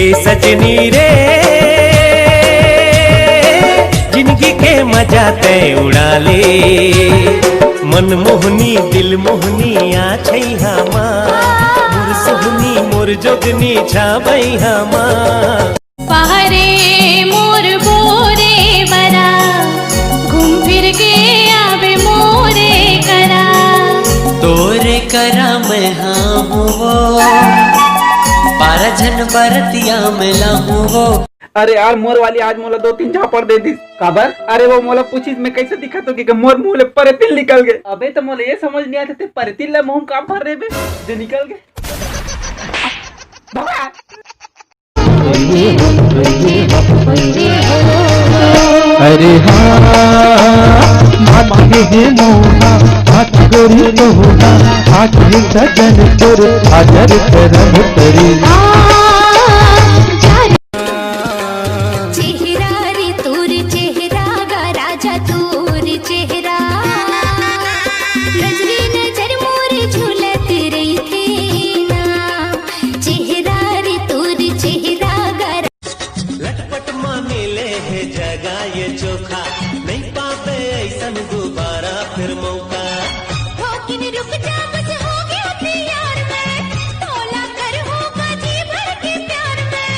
ए सजनी रे जिंदगी के मजा तय उड़ा ले, मन मोहनी दिल मोहनी आ छैहा माँ, मोर सोहनी मोर जोगनी छा बैहा माँ। पहरे मोर बोरे बरा घूम फिर के आवे मोरे करा, तोरे करा मैं हाँ हुआ पारझन बरतिया मिला हुआ। अरे यार मोर वाली आज मोला 2-3 झापड़ दे दी। काबर? अरे वो मोला पूछी मैं कैसे दिखा तो कि मोर मुंह ले परतिल निकल गए। अबे तो मोला ये समझ नहीं आता थे परतिल ले मुंह काम भर रहे बे जो निकल गए। अरे हाँ माथे है मोहा हाथ गोरी तो होगा हाथ सजन तोर हाजर करम तरी। चेहरा रे तोर चेहरा गा राजा तोर चेहरा, नजरे नजर मोरे झूलत रही थे ना, चेहरा रे तोर चेहरा गा। लटपट माने ले है जगह ये चोखा, नहीं पावे ऐसन दोबारा फिर मौका। होकिन रुक जा बस हो गया प्यार में, तोला कर होगा जी भर के प्यार में,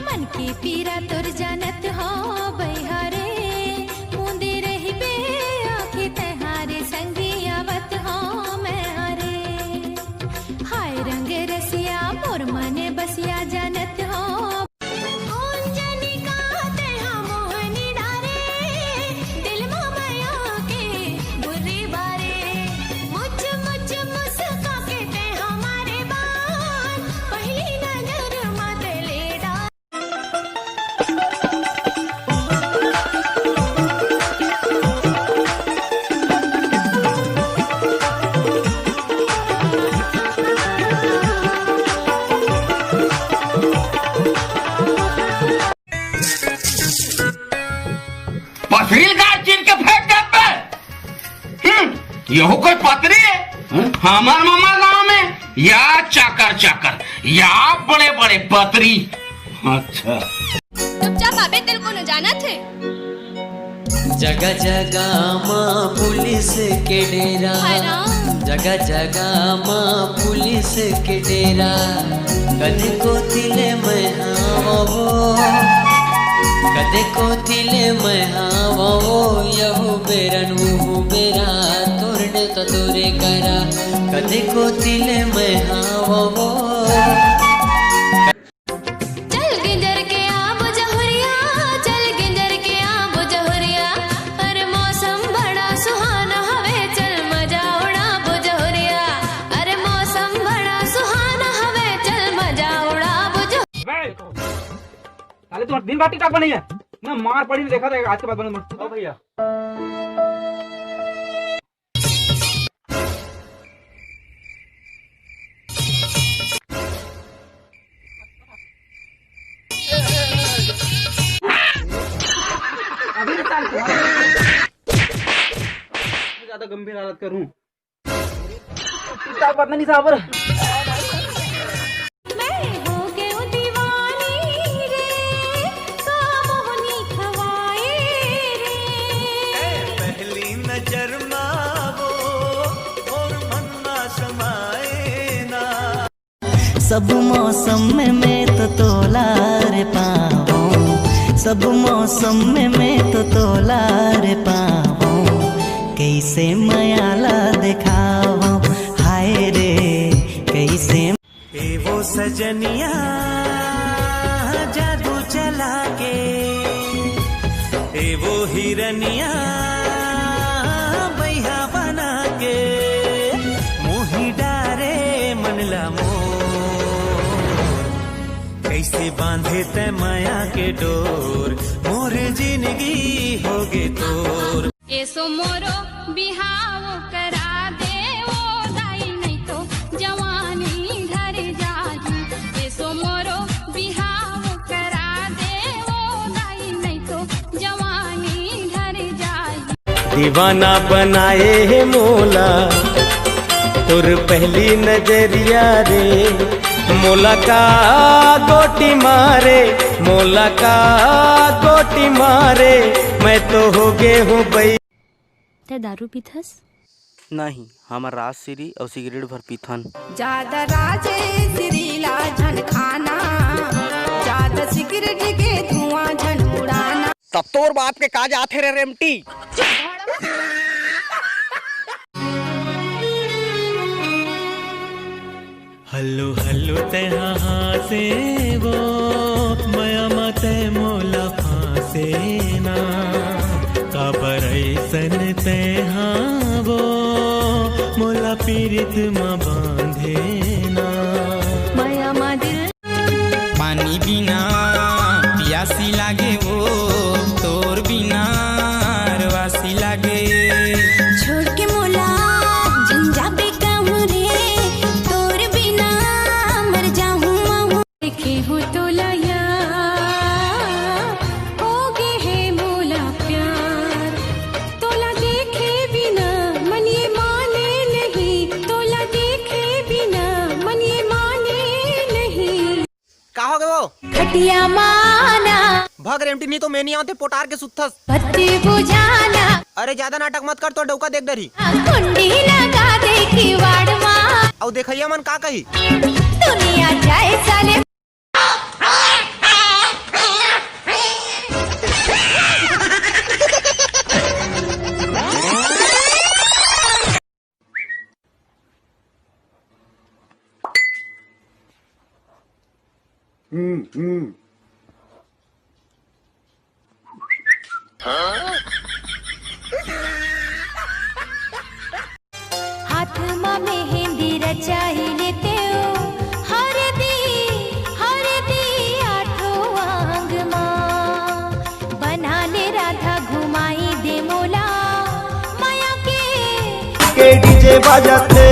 मन की पीरा तुर जानत हो बहारे, मुंदे रही बे आँखें तहारे संगी आवत हो मैं हारे, हाय रंग रसिया मोर मने बसिया जानत हो। पथरील गाड़ चीन के फेंक देते। यहू कोई पतरी है हमार मामा गांव में, या चाकर चाकर या बड़े बड़े पतरी। अच्छा चुपचाप आबे दिल को न जाना थे। जगह जगह माँ पुलिस के डेरा, जगह जगह माँ पुलिस के डेरा, कद को तिले मैं हाँ वो, कदे को तिले मैं हाँ वो, यहू बेरन वो बेरा तोरने तो तोरे करा, कदे को तिले मैं हाँ वो। चल गिंजर के आब जहुरिया, चल गिंजर के आब जहुरिया, अरे मौसम बड़ा सुहाना हवे चल मजा उड़ा बुजहुरिया, अरे मौसम बड़ा सुहाना हवे चल मजा उड़ा बुजहुरिया। साले तुम्हारा दिन रात टिकटॉक बनी है ना, मार पड़ी देखा था आज के बाद बंद मत। ओ भैया अभी ज्यादा गंभीर हालत करूं टिकटॉक पता नहीं साबर। सब मौसम में मैं तो तोला रे पाऊँ, सब मौसम में मैं तो तोला रे पाऊँ, कैसे मयाला दिखाऊँ हाय रे कैसे। ए वो सजनिया जादू चला के, ए वो हिरनिया बैहा बना के, मोही डारे मनला मो, कैसे बांधे ते माया के डोर, मोर जिंदगी होगे तोर। ऐसो मोरो बिहाव करा दे वो दाई नहीं तो जवानी धर जाजू, ऐसो मोरो बिहाव करा दे वो दाई नहीं तो जवानी धर जाजू। दीवाना बनाए है मोला तुर पहली नजरिया रे, मोला का गोटी मारे, मोला का गोटी मारे, मैं तो हो गे हूँ बई। ते दारू पीथस? नहीं, हमार राज श्री और सिगरेट भर पीथन। ज्यादा राजे सिरीला झन खाना, ज्यादा सिगरेट के धुआं झन उड़ाना। तब तोर बाप के काज आथे रे रेमटी। हल्लो हल्लो ते हाँ से वो मया मते मोला फांसे ना, काबर ऐसन ते हाँ वो मोला पीरित माँ बांधे ना। माया मा दिल पानी बिना प्यासी लागे वो, तोर बिना रवासी लागे। छोड़ के मोला झंझा पे कहूँ रे, तोर बिना मर जाऊँ माहूँ। देखे हो तो लया हो गे है मोला प्यार, तोला देखे बिना मन ये माने नहीं, तोला देखे बिना मन ये माने नहीं। का हो गए वो? खटिया माना भग रेमटी, नहीं तो मैं नहीं आते पोटार के सुथस। बत्ती बुझाना, अरे ज्यादा नाटक मत कर, तो डौका देख डरी। कुंडी लगा दे किवाड़ माँ, और देखिया मन का कही। दुनिया जाए साले। हाथ में मेहंदी रचाई लेते हो, हरदी आठों आंग माँ, बना ले राधा घुमाई दे मोला माया के डीजे बजाते,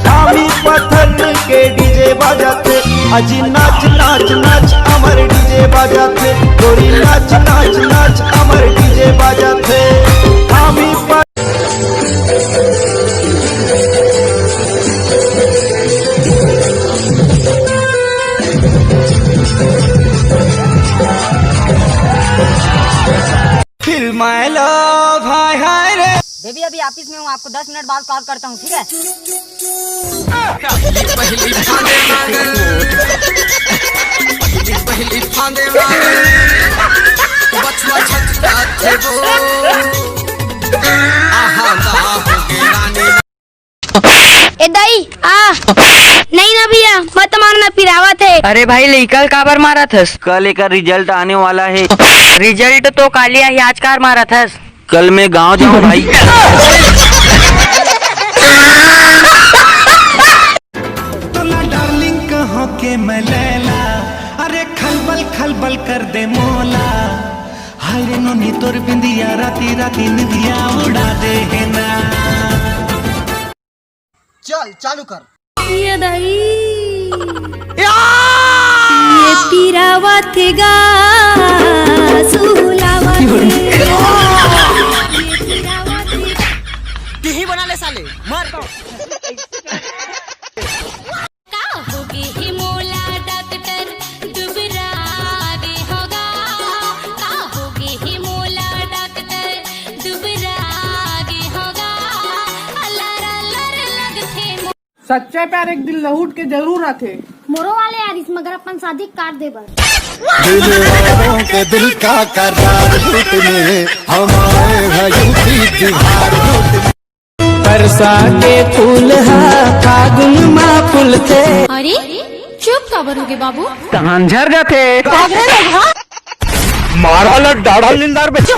दामी पत्थर के डीजे बजाते, अजी नाच नाच नाच अमर डीजे बजाते, गोरी नाच नाच नाच अमर डीजे बजाते, दामी फिर माय लव हाय हाय रे। बेबी अभी ऑफिस में हूँ, आपको 10 मिनट बाद कॉल करता हूँ, ठीक है? ए दाई आ नहीं ना भैया, मत मारना, पिरावा थे। अरे भाई लेकल काबर मारा थस? कल एक रिजल्ट आने वाला है। रिजल्ट तो कालिया ही आज कार मारा थस। कल मैं गांव जाऊं भाई। तो ना डार्लिंग कहो के मैं लैला, अरे खलबल खलबल कर दे मोला, हाय रे नोनी तोर बिंदिया राती राती निंदिया उड़ा दे है ना। चल चालू कर। ये दाई ये पिरावा थे गा सुलावा ही बना ले साले, मर। का होगी ही मोला डॉक्टर दुबरा दे होगा, का होगी ही मोला डॉक्टर दुबरा दे होगा, अल्लाह अल्लाह लगथे। सच्चा प्यार एक दिन लहूट के जरूर आथे। मोरो वाले यार इस मगर अपन शादी काट दे बर। दिल वालों के दिल का करार टूटने हमारे भयूती दीवार टूटने। परसा के फूल है फागुन माँ फूल थे। अरे चुप कबर हो गए बाबू, कहां झर जाते मारा डाढ़ा निंदार बच्चा।